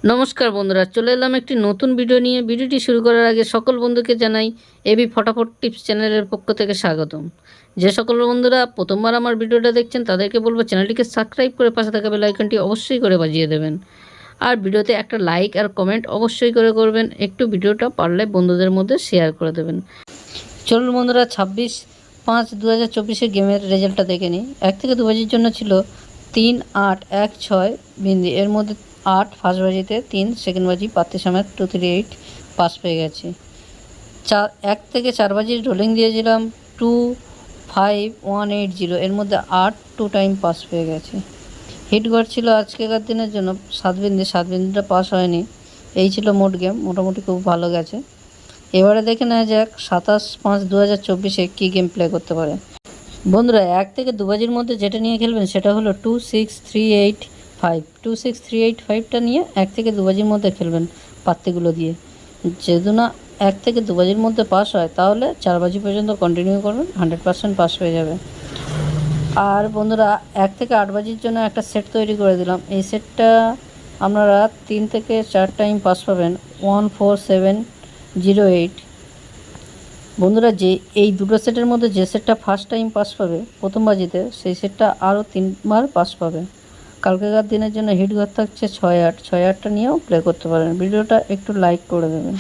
নমস্কার বন্ধুরা, চলে এলাম একটি নতুন ভিডিও নিয়ে। ভিডিওটি শুরু করার আগে সকল বন্ধুকে জানাই এবি ফটাফট টিপস চ্যানেলের পক্ষ থেকে স্বাগতম। যে সকল বন্ধুরা প্রথমবার আমার ভিডিওটা দেখছেন তাদেরকে বলবো চ্যানেলটিকে সাবস্ক্রাইব করে পাশে থাকা বেল আইকনটি অবশ্যই করে বাজিয়ে দেবেন। আর ভিডিওতে একটা লাইক আর কমেন্ট অবশ্যই করে করবেন। একটু ভিডিওটা পারলে বন্ধুদের মধ্যে শেয়ার করে দেবেন। চলুন বন্ধুরা, 26/5/2024 গেমের রেজাল্টটা দেখে নিই। 1 থেকে 2 বাজির জন্য ছিল 3-8-1-6 বিন্দি। এর মধ্যে 8 ফার্স্ট বাজিতে, 3 সেকেন্ড বাজি, পাত্তি সময় 238 পাস পেয়ে গেছি। 1 থেকে 4 বাজির রোলিং দিয়েছিলাম 25180, এর মধ্যে 8 2 টাইম পাস পেয়ে গেছি। হিট গড় ছিল আজকেকার দিনের জন্য 7 বিন্দি, 7 বিন্দিটা পাস হয়নি। এই ছিল মোট গেম, মোটামুটি খুব ভালো গেছে। এবারে দেখে নেওয়া যাক 27/5/2024 কী গেম প্লে করতে পারে। বন্ধুরা, 1 থেকে 2 বাজির মধ্যে যেটা নিয়ে খেলবেন সেটা হলো 26385। 26385টা নিয়ে 1 থেকে 2 বাজির মধ্যে খেলবেন পাত্তিগুলো দিয়ে। যদি না 1 থেকে 2 বাজির মধ্যে পাস হয় তাহলে 4 বাজি পর্যন্ত কন্টিনিউ করবেন, 100% পাস হয়ে যাবে। আর বন্ধুরা, 1 থেকে 8 বাজির জন্য একটা সেট তৈরি করে দিলাম। এই সেটটা আপনারা 3 থেকে 4 টাইম পাস পাবেন, 14708। বন্ধুরা, যে এই দুটো সেটের মধ্যে যে সেটটা ফার্স্ট টাইম পাস পাবে প্রথম বাজিতে, সেই সেটটা আরও 3বার পাস পাবে। কালকেকার দিনের জন্য হিট ঘর থাকছে 6-8। 6-8টা নিয়েও প্লে করতে পারেন। ভিডিওটা একটু লাইক করে দেবেন।